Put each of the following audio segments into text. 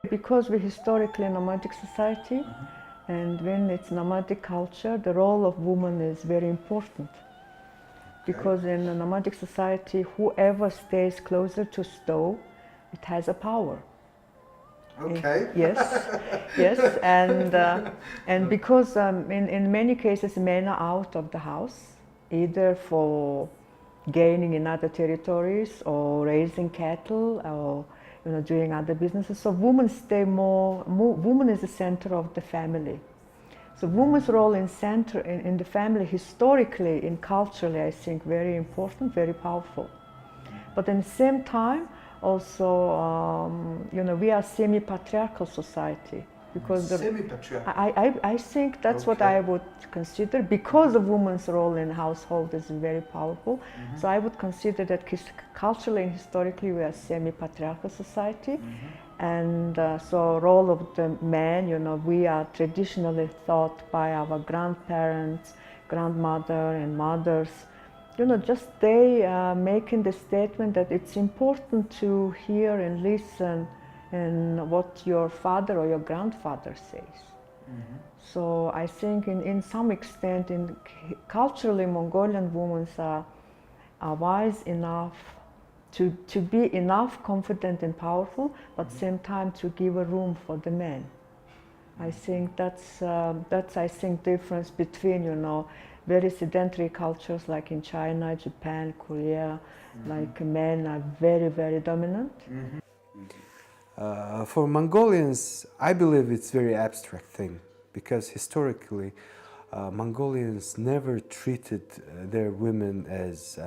Because we're historically a nomadic society, and when it's nomadic culture, the role of woman is very important. Because in a nomadic society, whoever stays closer to stove, it has a power. Okay. Yes, yes, and because in many cases men are out of the house, either for gaining in other territories or raising cattle or doing other businesses. So women stay more. Woman is the center of the family. So women's role in the family historically and culturally, I think, very important, very powerful. But at the same time, also, we are semi-patriarchal society because semi-patriarchal. I think that's what I would consider, because the woman's role in the household is very powerful. So I would consider that culturally and historically we are semi-patriarchal society. And so role of the man, we are traditionally taught by our grandparents, grandmother and mothers, just they making the statement that it's important to hear and listen and what your father or your grandfather says. So I think in some extent, culturally, Mongolian women are wise enough to be enough confident and powerful, but at the same time to give a room for the men. I think that's I think difference between very sedentary cultures like in China, Japan, Korea, like men are very, very dominant. For Mongolians, I believe it's a very abstract thing, because historically Mongolians never treated their women as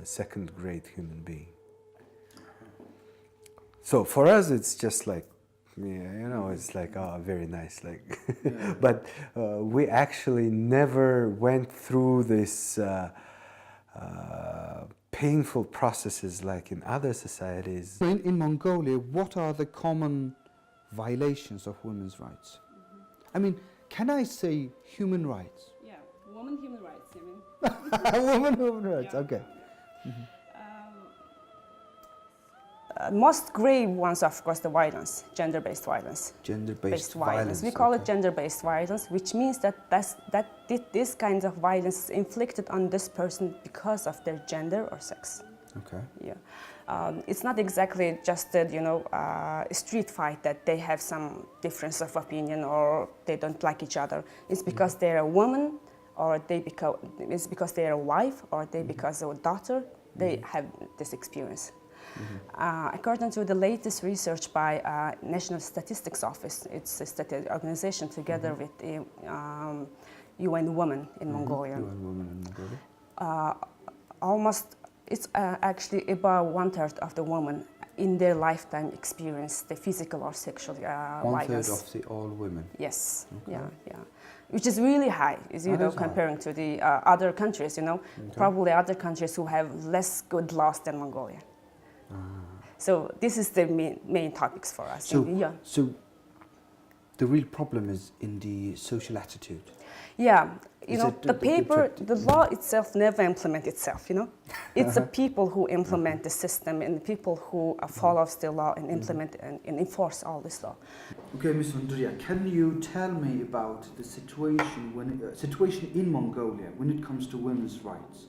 second-grade human beings. So for us, it's just like, it's like, oh, very nice, like. But we actually never went through this painful processes like in other societies. In Mongolia, what are the common violations of women's rights? I mean, can I say human rights? Yeah, women human rights, I mean. Women human rights, yeah. Okay. Most grave ones, of course, the violence, gender-based violence. Gender-based violence. We call it gender-based violence, which means that this kind of violence is inflicted on this person because of their gender or sex. Okay. Yeah. It's not exactly just a street fight that they have some difference of opinion or they don't like each other. It's because they're a woman, or it's because they're a wife, or because they're a daughter. They have this experience. According to the latest research by National Statistics Office, it's a statistics organization together with the UN Women in Mongolia. UN Women in Mongolia. It's actually about 1/3 of the women in their lifetime experience the physical or sexual violence. 1/3 of all women? Yes, okay. yeah. Which is really high, comparing to the other countries, Probably other countries who have less good laws than Mongolia. So this is the main topics for us. So the real problem is in the social attitude. Yeah, the law itself never implements itself. It's the people who implement the system and the people who follows the law and implement and enforce all this law. Okay, Ms. Andrea, can you tell me about the situation in Mongolia when it comes to women's rights?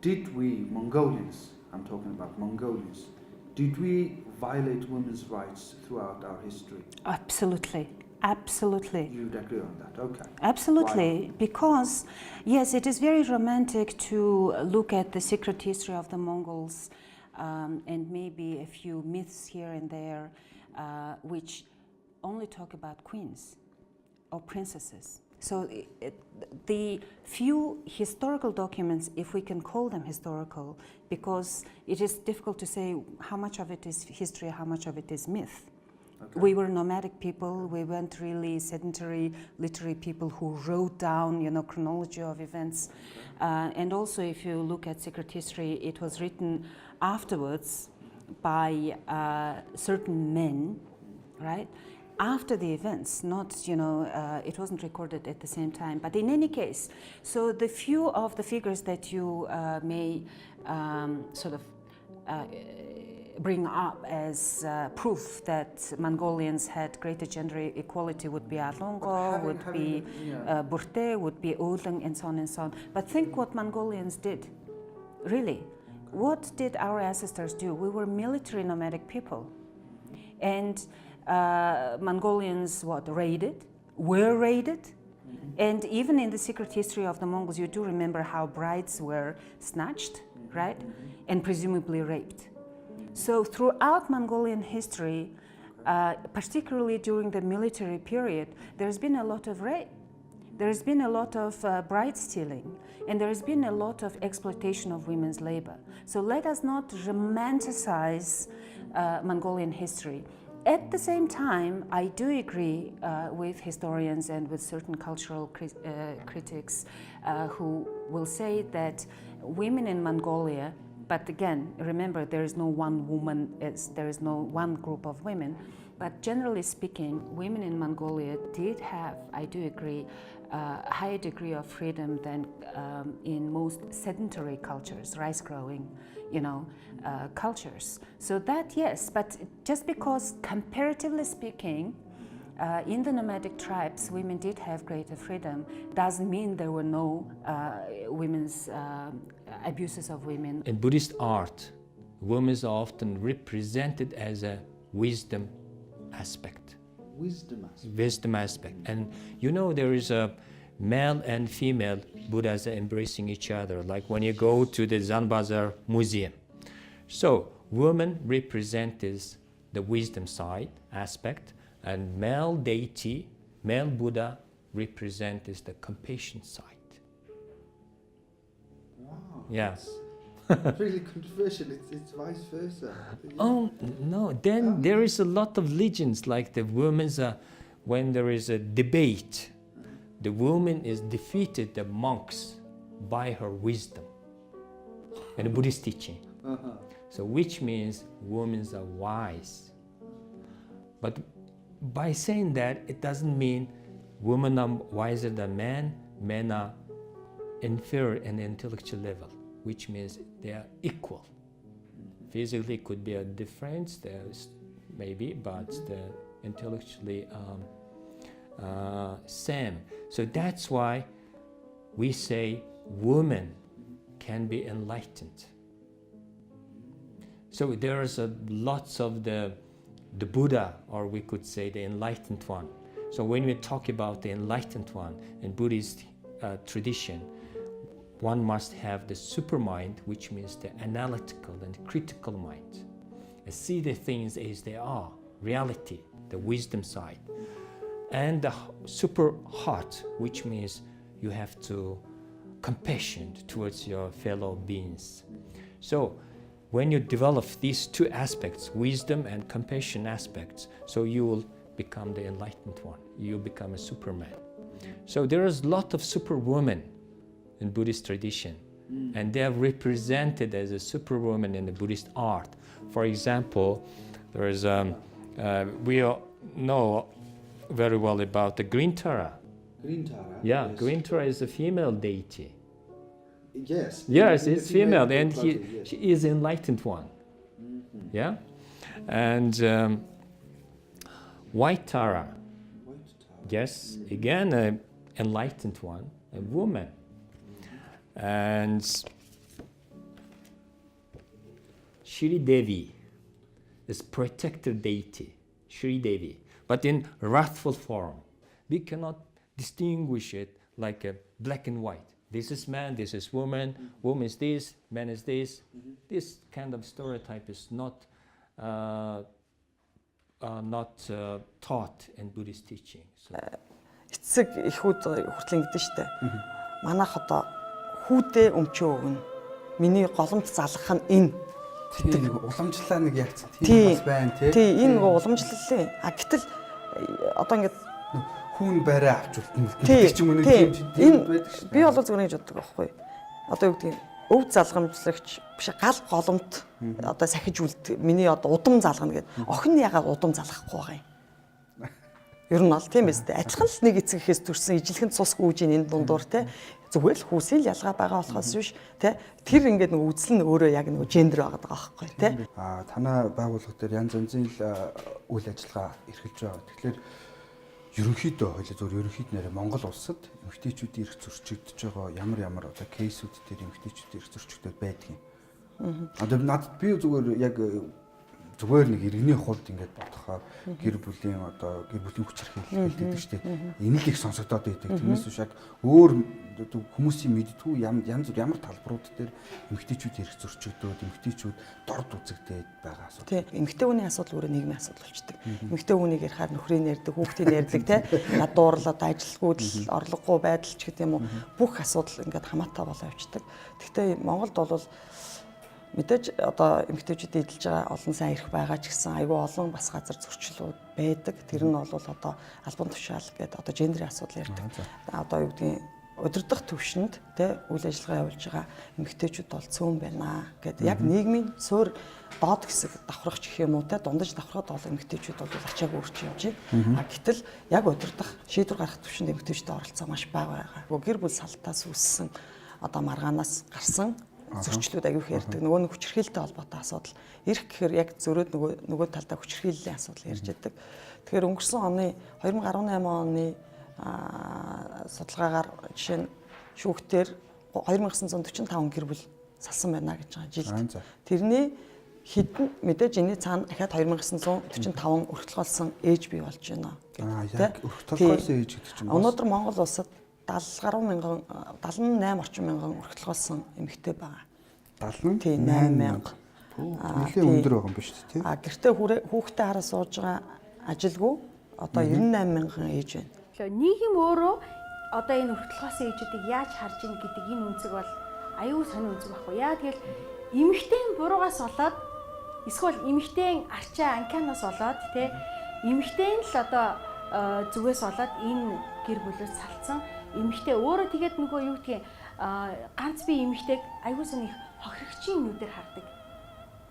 Did we Mongolians? I'm talking about Mongolians. Did we violate women's rights throughout our history? Absolutely. Absolutely. You'd agree on that, okay. Absolutely, Why? Because, yes, it is very romantic to look at the secret history of the Mongols and maybe a few myths here and there which only talk about queens or princesses. So the few historical documents, if we can call them historical, because it is difficult to say how much of it is history, how much of it is myth. We were nomadic people. We weren't really sedentary, literary people who wrote down, chronology of events. And also, if you look at secret history, it was written afterwards by certain men, right? After the events, not, it wasn't recorded at the same time. But in any case, so the few of the figures that you may bring up as proof that Mongolians had greater gender equality would be Arlongo, would be Burte, would be Odlung, and so on and so on. But think what Mongolians did, really. What did our ancestors do? We were military nomadic people. And Mongolians, were raided. And even in the secret history of the Mongols, you do remember how brides were snatched, right? And presumably raped. So throughout Mongolian history, particularly during the military period, there's been a lot of rape. There's been a lot of bride stealing, and there's been a lot of exploitation of women's labor. So let us not romanticize Mongolian history. At the same time, I do agree with historians and with certain cultural critics who will say that women in Mongolia, but again, remember, there is no one woman, there is no one group of women, but generally speaking, women in Mongolia did have, I do agree, a higher degree of freedom than in most sedentary cultures, rice growing, cultures. So that, yes, but just because comparatively speaking, in the nomadic tribes, women did have greater freedom, doesn't mean there were no women's abuses of women. In Buddhist art, women are often represented as a wisdom aspect. Wisdom aspect. And there is a male and female Buddhas embracing each other, like when you go to the Zanbazaar Museum. So, woman represents the wisdom side aspect, and male deity, male Buddha, represents the compassion side. Wow. Yeah. Really controversial. It's vice versa. Oh no! Then there is a lot of legends, like the women's. When there is a debate, the woman is defeated the monks by her wisdom, in the Buddhist teaching. So, which means women are wise. But by saying that, it doesn't mean women are wiser than men. Men are inferior in the intellectual level, which means they are equal. Physically could be a difference, there's maybe, but they're intellectually same. So that's why we say women can be enlightened. So there's lots of the Buddha, or we could say the enlightened one. So when we talk about the enlightened one in Buddhist tradition, one must have the supermind, which means the analytical and critical mind. And see the things as they are, reality, the wisdom side. And the super heart, which means you have to compassion towards your fellow beings. So when you develop these two aspects, wisdom and compassion aspects, so you will become the enlightened one. You become a superman. So there is a lot of superwomen in Buddhist tradition, and they are represented as a superwoman in the Buddhist art. For example, there is we all know very well about the Green Tara. Green Tara? Yeah, yes. Green Tara is a female deity. Yes. Yes, it's female, and she is enlightened one. Yeah, and White Tara. Yes, again, an enlightened one, a woman. And Shri Devi is protector deity, Shri Devi, but in wrathful form. We cannot distinguish it like a black and white. This is man, this is woman, woman is this, man is this. This kind of stereotype is not taught in Buddhist teaching. So. Эцэг эхүүд хүртэл ингэдэж штэ. Манайх одоо хүүдээ өмчөө өгнө. Миний голомт залгах нь энэ тийм нэг уламжлалаа нэг яатсан Тий. тийм бас байна тий. Тий, энэ нөгөө уламжлалын. Гэтэл одоо ингээд Хүүн байраа авч үлдэн тий. ч юм уу нэг Тий. тийм байдаг шүү. Би бол зүгээр гэж боддог байхгүй. Одоо юу гэдгийг өв залгамжлагч биш гал голомт одоо сахиж үлд миний одоо удам залгана гэдэг. Охин нь ягаад удам залгахгүй байгаа юм? Ер нь бол тийм биз дээ. Адилхан л нэг эцэг ихээс төрсэн ижилхэнд цус гүйжийн энэ дундуур те зүгээр л хүүсийн ялгаа байгаа болохоос биш те тэр ингээд нэг үзэл нь өөрөө яг нэг гендер байгаа байхгүй те. Танай байгууллага дээр янз янзын үйл ажиллагаа эрхэлж байгаа. Тэгэхээр ерөнхийдөө хоёул зөв ерөнхийднээр Монгол улсад эмэгтэйчүүдийн эрх зөрчигдөж байгаа ямар одоо кейсүүд дээр эмэгтэйчүүдийн эрх зөрчигдөд байдаг юм. Одоо надад би зүгээр нэг иргэний хувьд ингээд бодохоор гэр бүлийн хүч хэрхэлдэг гэдэг чинь энийг их сонсогдоод байдаг. Тэрнээс биш яг өөр хүмүүсийн мэддгүү янз бүр ямар талбарууд дээр эмэгтэйчүүд эрх зөрчигдөөд эмэгтэйчүүд дорд үзэгдээд байгаа асуудал. Тийм. Эмэгтэй хүний асуудал өөрөө нийгмийн асуудал болчдөг. Эмэгтэй хүнийг ярихаар нөхрийн ярьдаг, хүүхдийн ярьдаг те ядуурлал одоо ажилгүйдэл, орлогогүй байдал ч гэдэг юм уу бүх асуудал ингээд хамаатай болоо явцдаг. Гэхдээ Монголд бол мэдээж одоо эмэгтэйчүүд эдэлж байгаа олон сайн ирэх байгаа ч гэсэн айгүй олон бас газар зөрчлүүд байдаг. Тэр нь бол одоо албан тушаал гэдэг одоо гендерийн асуудал ярьдаг. Одоо юу гэдгийг удирдах төвшөнд те үйл ажиллагаа явуулж байгаа эмэгтэйчүүд бол цөөн байна гэдэг. Яг нийгмийн суур доод хэсэг давхрагч гэх юм уу те дундаж давхрахад бол эмэгтэйчүүд бол ачааг өөрчилж явж байна. Гэтэл яг удирдах шийдвэр гаргах төвшөнд эмэгтэйчүүд оролцоо маш бага байгаа. Гэр бүл салтаас үүссэн одоо маргаанаас гарсан зөрчлүүд аягүй ярьдаг. Нөгөө нэг хүчирхийлэлтэй холбоотой асуудал. Ирэх гэхээр яг зөрөөд нөгөө талдаа хүчирхийллийн асуудал ярьж байдаг. Тэгэхээр өнгөрсөн оны 2018 оны судалгаагаар жишээ нь шүүхтэр 2945 гэр бүл салсан байна гэж байгаа жилд. Тэрний хэдэн мэдээж энэ цаана дахиад 2945 өргөтөлгөөлсөн ээж бий болж байна гэдэг. Яг өргөтөлгөөлсөн ээж гэдэг чинь өнөөдөр Монгол улсад 78 орчим мянган өргөтөлгөөлсөн эмэгтэй байгаа. 78 мянга. Нэлээд өндөр байгаа юм ба шүү дээ. Гэртээ хүүхдээ хараа сууж байгаа ажилгүй одоо 98 мянган ээж байна. Тэгэхээр нийгэм өөрөө одоо энэ өргөтөлгөөсөн ээжүүдийг яаж харж ийн гэдэг энэ үнцэг бол аюул сонир үнцэг байхгүй. Яа тэгэл эмэгтэйн буруугаас болоод эсвэл эмэгтэйн арчаа анканаас болоод тэ эмэгтэйн л одоо зүгээс болоод энэ гэр бүлээс салцсан эмэгтэй өөрөө тэгээд нөгөө юу гэдгийг ганц би эмэгтэйг аюул сонир хохирогчийн нүдээр хардаг.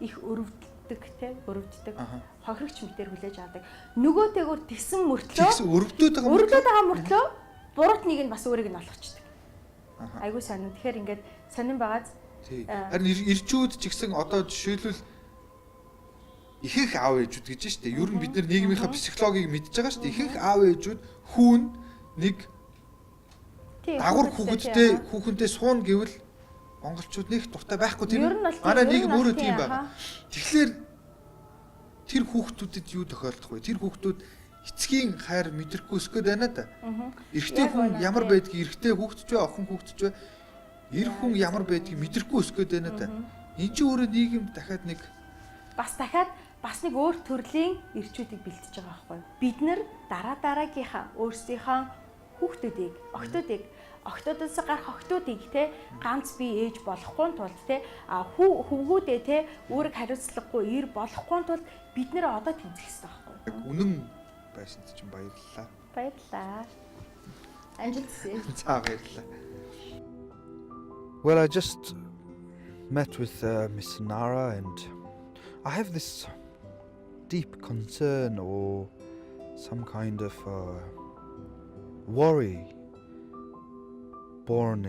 Их өрөвддөг те өрөвддөг. Хохирогч мэтэр хүлээж авдаг. Нөгөөтэйгөр тэгсэн мөртлөө өрөвдөд байгаа мөртлөө буруутныг нь бас өөрийг нь олгочдөг. Аюул сонир. Тэгэхээр ингээд сонирн байгааз. Харин ирчүүд ч гэсэн одоо жишээлбэл ихэнх аав ээжүүд гэж байна шүү дээ. Ер нь бид нар нийгмийнхаа психологийг мэдж байгаа шүү дээ. Ихэнх аав ээжүүд хүүн нэг дагвар хүүхэнтэй суун гэвэл монголчууд нэг дуртай байхгүй тийм. Манай нийгэм өөрөө тийм байна. Тэгэхээр тэр хүүхдүүдэд юу тохиолдох вэ? Тэр хүүхдүүд эцгийн хайр мэдрэхгүй өсгöd байна да. Эрэгтэй хүн ямар байдгийг эрэгтэй хүүхдч вэ, охин хүүхдч вэ? Эр хүн ямар байдгийг мэдрэхгүй өсгöd байна да. Энд чинь өөрөө нийгэм дахиад нэг бас нэг өөр төрлийн эрчүүдийг бэлтэж байгаа байхгүй юу? Бид нар дараагийнхаа өөрсдийнхөө хүүхдүүдийг, октоодоос гарах октоодыг те ганц бие ээж болохгүй тулд те хөвгүүдээ те өөрийг хариуцлагагүй ир болохгүй тулд бид нэр одоо тэмцэх хэрэгтэй байхгүй юу? Үнэн байсанд чинь баярлалаа. Баярлалаа. Амжилт хүсье. За баярлалаа. Well, I just met with Miss Nara and I have this deep concern or some kind of worry born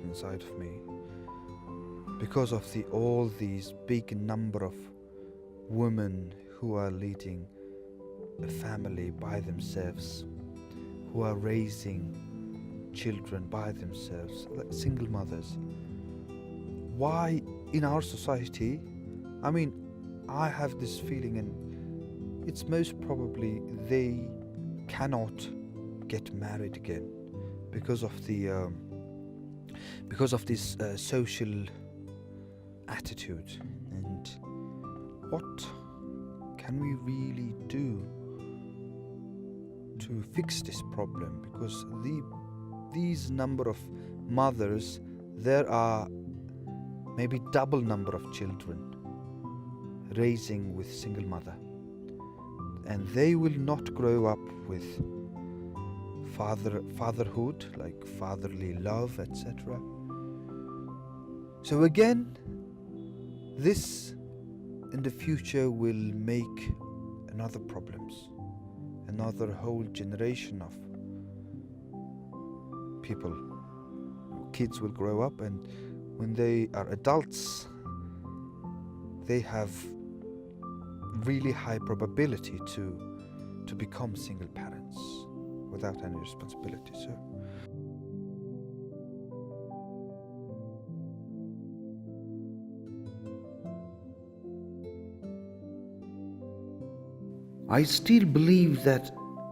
inside of me because of all these big number of women who are leading a family by themselves, who are raising children by themselves, like single mothers. Why in our society, I mean, I have this feeling, and it's most probably they cannot get married again because of this social attitude. And what can we really do to fix this problem? Because these number of mothers, there are maybe double number of children raising with single mother, and they will not grow up with fatherhood, like fatherly love, etc. So again, this in the future will make another problems, another whole generation of people. Kids will grow up, and when they are adults, they have really high probability to become single parents without any responsibility. So I still believe that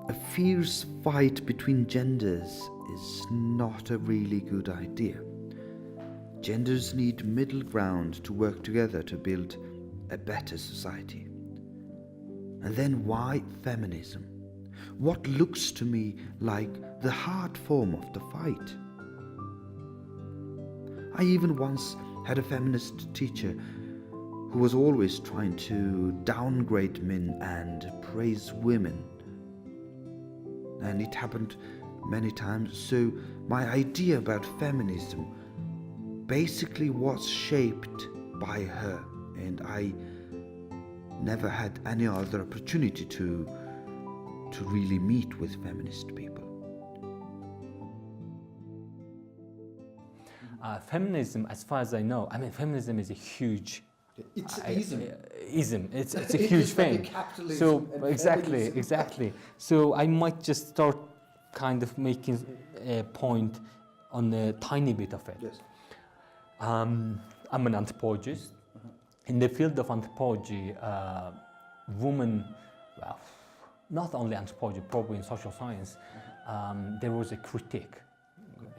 a fierce fight between genders is not a really good idea. Genders need middle ground to work together to build a better society. And then why feminism? What looks to me like the hard form of the fight? I even once had a feminist teacher who was always trying to downgrade men and praise women. And it happened many times, so my idea about feminism basically was shaped by her, and I never had any other opportunity to really meet with feminist people. Feminism, as far as I know, I mean, feminism is a huge It's ism. Ism. It's a huge thing. So exactly. So I might just start kind of making a point on a tiny bit of it. Yes. I'm an anthropologist. In the field of anthropology, women, well, not only anthropology, probably in social science, there was a critique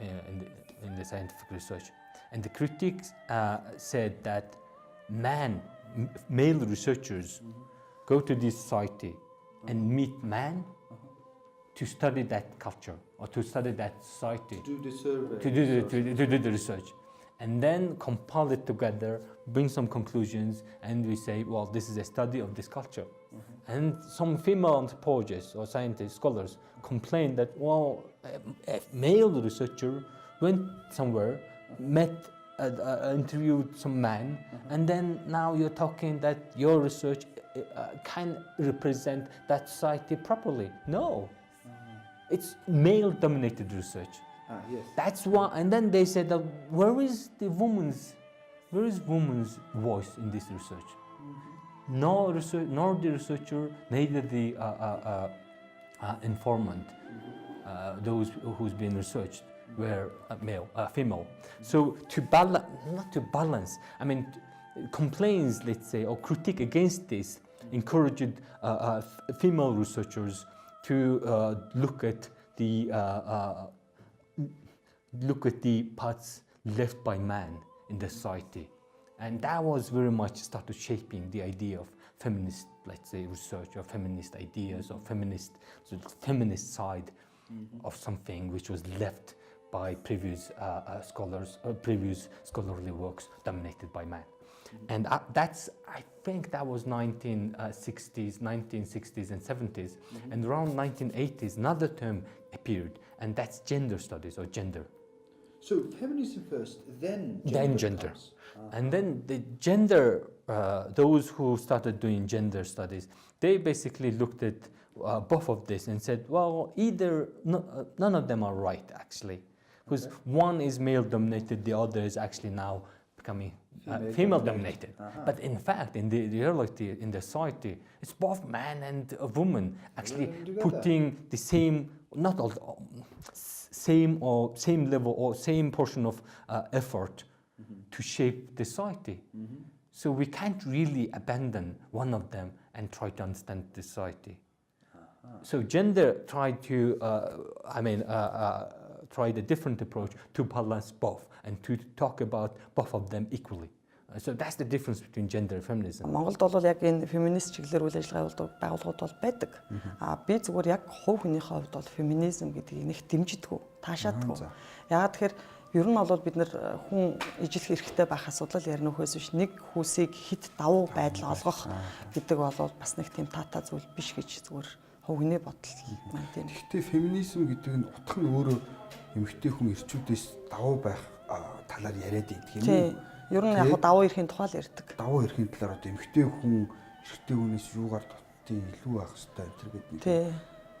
in the scientific research, and the critics said that male researchers go to this society and meet men to study that culture or to study that society, To do the survey. to do the research, and then compile it together, bring some conclusions, and we say, well, this is a study of this culture. And some female anthropologists or scientists, scholars, complain that, well, a male researcher went somewhere, interviewed some man, and then now you're talking that your research can represent that society properly. No, it's male-dominated research. Yes. That's why, and then they said that where is woman's voice in this research? No research, nor the researcher, neither the informant, those who's been researched were female. So not to balance, I mean, complaints, let's say, or critique against this encouraged female researchers to look at the parts left by man in the society. And that was very much started shaping the idea of feminist, let's say, research or feminist ideas or feminist side of something which was left by previous scholars or previous scholarly works dominated by men. And I think that was 1960s and 70s. And around 1980s, another term appeared, and that's gender studies or gender. So feminism first, then gender. And then the gender, those who started doing gender studies, they basically looked at both of this and said, well, none of them are right, actually. Because one is male-dominated, the other is actually now becoming female-dominated. But in fact, in the reality, in the society, it's both man and a woman actually putting the same, not all, same level or same portion of effort to shape the society. So we can't really abandon one of them and try to understand the society. So gender tried to, tried a different approach to balance both and to talk about both of them equally. So that's the difference between gender and feminism. Монголд бол яг энэ феминист чиглэлээр үйл ажиллагаа явуулдаг байгууллагууд бол байдаг. Би зүгээр яг хувь хүнийхээ хувьд бол феминизм гэдгийг нэг дэмжидэггүй, таашаадаггүй. Яагаад тэгэхээр Ер нь бол бид нэр хүн ижил хэрэгтэй байх асуудал ярина нөхөөс биш нэг хүүсийг хит давуу байдал олгох гэдэг бол бас нэг тийм таатай зүйл биш гэж зүгээр хувийн бодол маань тийм. Гэхдээ феминизм гэдэг нь утга нь өөрөө эмэгтэй хүн эрчүүдээс давуу байх талаар яриад байдаг юм уу? Тийм. Ер нь яг давуу эрхийн тухай л ярьдаг. Давуу эрхийн талаар одоо эмэгтэй хүн эрэгтэй хүнээс юугаар тийм илүү байх хэрэгтэй энэ төр гэдэг. Тийм.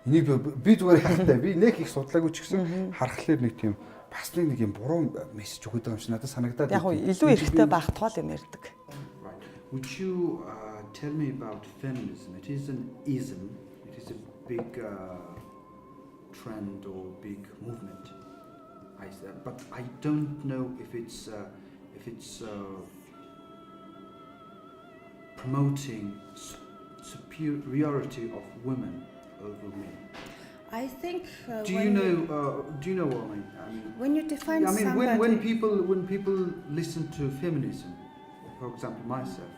Энийг би зүгээр яхахтай би нэг их судлаагүй ч гэсэн харахаар нэг тийм бас нэг юм буруу мессеж өгöd байгаа юм шиг надад санагдаад. Яг илүү эрэгтэй байх тухай юм ярьдаг. Right. Would you tell me about feminism? It is an ism. It is a big trend or big movement. But I don't know if it's promoting superiority of women over men. I think. Do you know what I mean? When you define I mean, somebody, when people listen to feminism, for example, myself,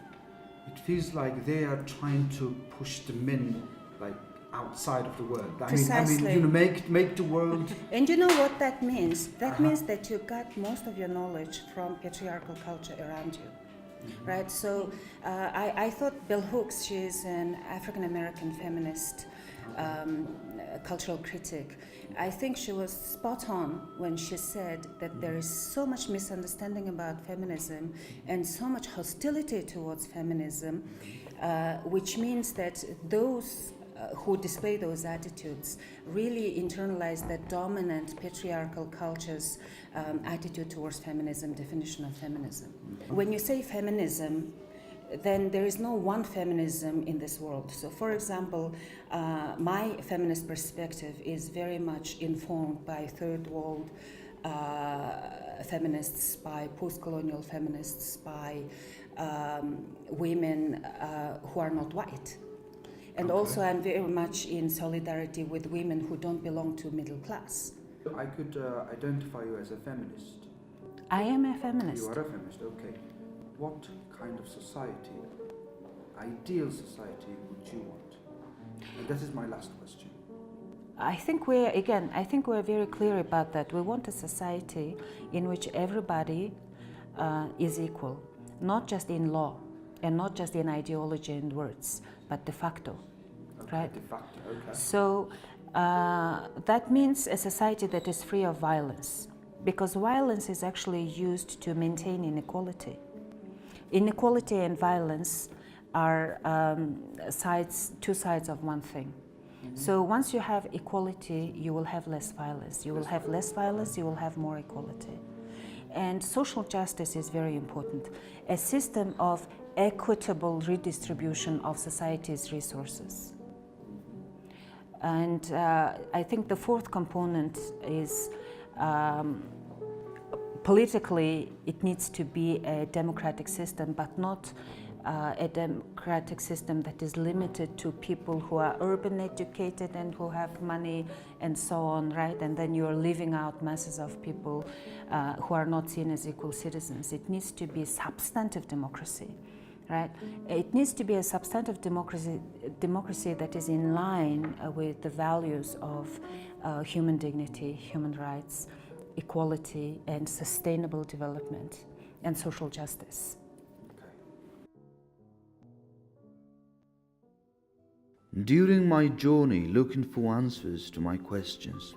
it feels like they are trying to push the men like outside of the world. Precisely. I mean, make the world. And you know what that means? That means that you got most of your knowledge from patriarchal culture around you. Right, so I thought Bell Hooks, she's an African American feminist, cultural critic. I think she was spot on when she said that there is so much misunderstanding about feminism and so much hostility towards feminism, which means that those who display those attitudes really internalize that dominant patriarchal culture's attitude towards feminism, definition of feminism. When you say feminism, then there is no one feminism in this world. So for example, my feminist perspective is very much informed by third world feminists, by post-colonial feminists, by women who are not white. And also I'm very much in solidarity with women who don't belong to middle class. I could identify you as a feminist. I am a feminist. You are a feminist, okay. What kind of society, ideal society, would you want? And that is my last question. I think we're very clear about that. We want a society in which everybody is equal, not just in law and not just in ideology and words, but de facto, Okay, right? de facto, okay. So that means a society that is free of violence, because violence is actually used to maintain inequality. Inequality and violence are two sides of one thing. Mm-hmm. So once you have equality, you will have less violence. You will have less violence, you will have more equality. And social justice is very important. A system of equitable redistribution of society's resources. And I think the fourth component is politically, it needs to be a democratic system, but not a democratic system that is limited to people who are urban educated and who have money and so on, right? And then you're leaving out masses of people who are not seen as equal citizens. It needs to be substantive democracy, right? It needs to be a substantive democracy that is in line with the values of human dignity, human rights, equality, and sustainable development and social justice. During my journey looking for answers to my questions,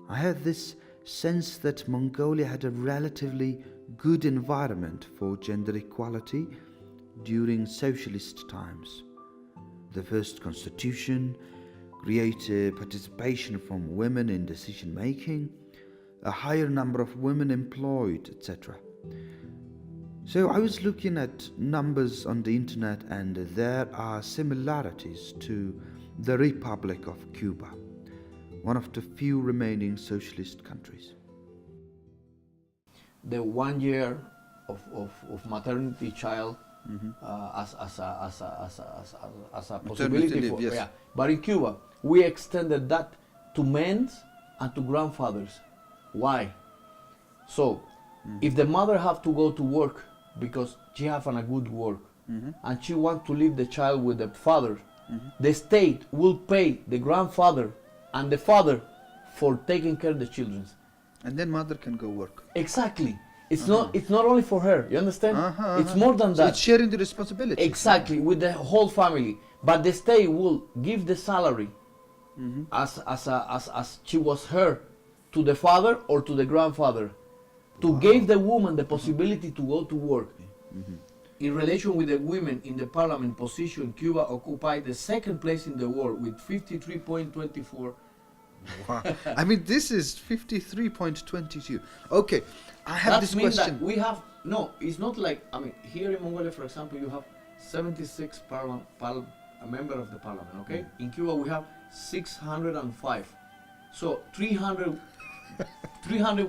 I had this sense that Mongolia had a relatively good environment for gender equality during socialist times. The first constitution, greater participation from women in decision making, a higher number of women employed, etc. So I was looking at numbers on the internet, and there are similarities to the Republic of Cuba, one of the few remaining socialist countries. The 1 year of maternity child as a possibility leave, for yes. yeah. But in Cuba, we extended that to men and to grandfathers. Why? So, if the mother have to go to work because she have a good work and she want to leave the child with the father, the state will pay the grandfather and the father for taking care of the children. And then mother can go work. Exactly. It's not only for her. You understand? It's more than So that. it's sharing the responsibility. Exactly, with the whole family. But the state will give the salary as she was her to the father or to the grandfather, to give the woman the possibility to go to work. In relation with the women in the parliament position, Cuba occupied the second place in the world with 53.24. Wow. I mean, this is 53.22. Okay, I have this question. That we have, no, it's not like, I mean, here in Mongolia, for example, you have 76 member of the parliament, okay? In Cuba, we have 605. So 300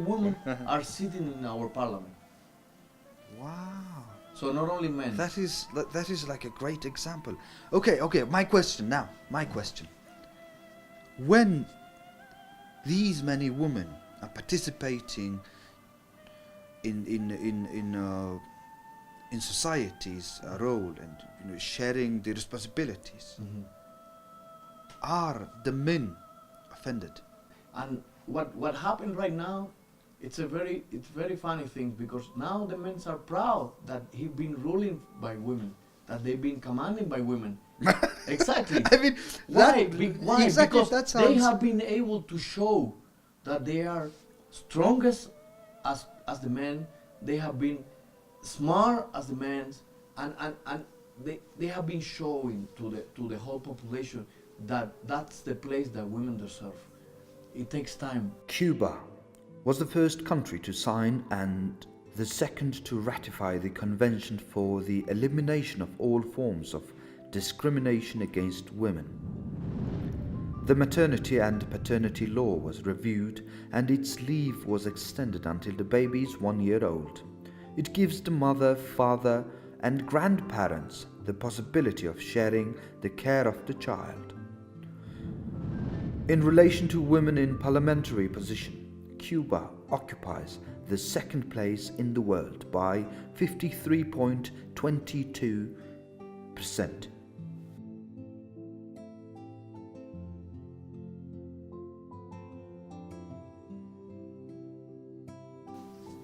women are sitting in our parliament. Wow. So not only men. That is like a great example. Okay, my question now. My question. When these many women are participating in society's role and sharing the responsibilities, are the men offended? And what happened right now, it's very funny thing, because now the men are proud that he's been ruling by women, that they've been commanded by women. Exactly. I mean, why? Why? Exactly, Because they have been able to show that they are strongest as the men. They have been smart as the men, and they have been showing to the whole population that that's the place that women deserve. It takes time. Cuba was the first country to sign and the second to ratify the Convention for the Elimination of All Forms of Discrimination Against Women. The maternity and paternity law was reviewed and its leave was extended until the baby is 1 year old. It gives the mother, father, and grandparents the possibility of sharing the care of the child. In relation to women in parliamentary position, Cuba occupies the second place in the world by 53.22%.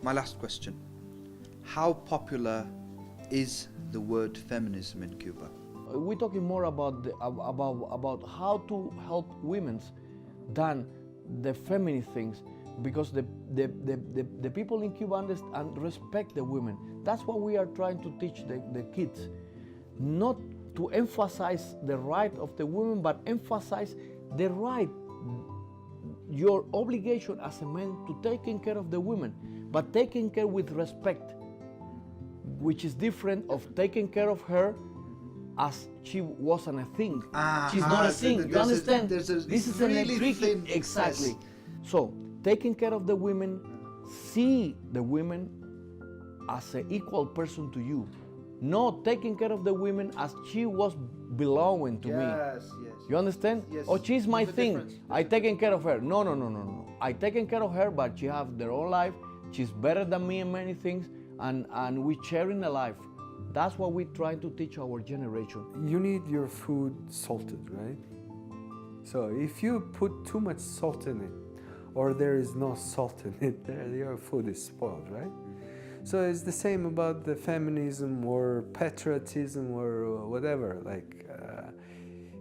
My last question. How popular is the word feminism in Cuba? We're talking more about about how to help women than the feminine things, because the people in Cuba understand, respect the women. That's what we are trying to teach the kids, not to emphasize the right of the women, but emphasize the right, your obligation as a man to taking care of the women, but taking care with respect, which is different of taking care of her as she wasn't a thing. She's not a thing. You understand? This is really a tricky. Exactly. So taking care of the women, see the women as an equal person to you, not taking care of the women as she was belonging to me. Yes. You understand? Yes. Oh, she's my thing. I taking care of her. No. I taking care of her, but she have their own life. She's better than me in many things, and we sharing a life. That's what we're trying to teach our generation. You need your food salted, right? So if you put too much salt in it, or there is no salt in it, your food is spoiled, right? So it's the same about the feminism or patriotism or whatever. Like,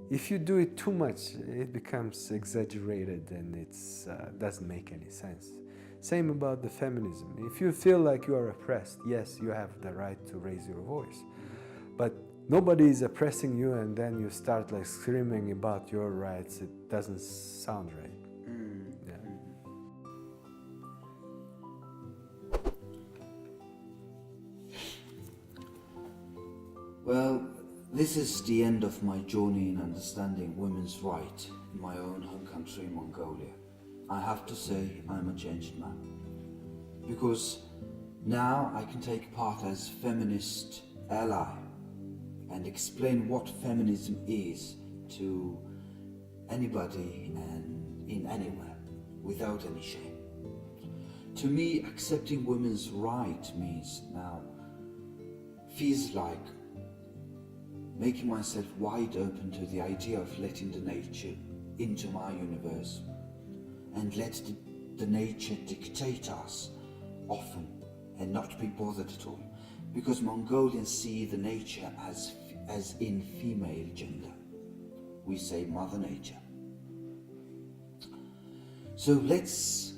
if you do it too much, it becomes exaggerated and it doesn't make any sense. Same about the feminism. If you feel like you are oppressed, yes, you have the right to raise your voice. But nobody is oppressing you and then you start like screaming about your rights. It doesn't sound right. Yeah. Well, this is the end of my journey in understanding women's rights in my own home country, Mongolia. I have to say I'm a changed man, because now I can take part as feminist ally and explain what feminism is to anybody and in anywhere without any shame. To me, accepting women's right means now feels like making myself wide open to the idea of letting the nature into my universe and let the the nature dictate us often and not be bothered at all, because Mongolians see the nature as in female gender. We say Mother Nature. So let's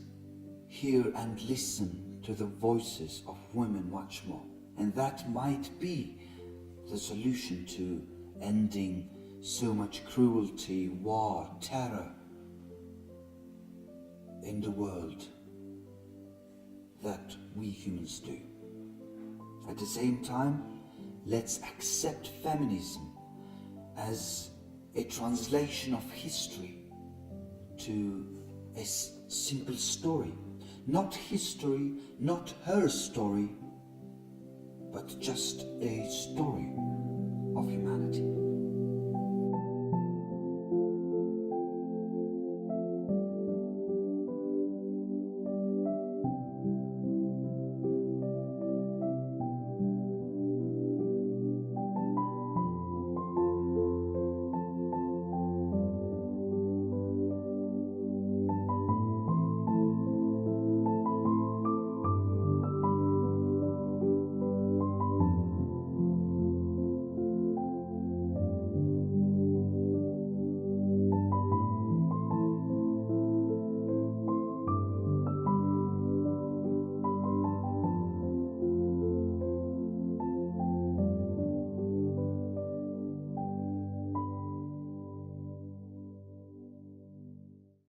hear and listen to the voices of women much more, and that might be the solution to ending so much cruelty, war, terror in the world that we humans do. At the same time, let's accept feminism as a translation of history to a simple story. Not history, not her story, but just a story of humanity.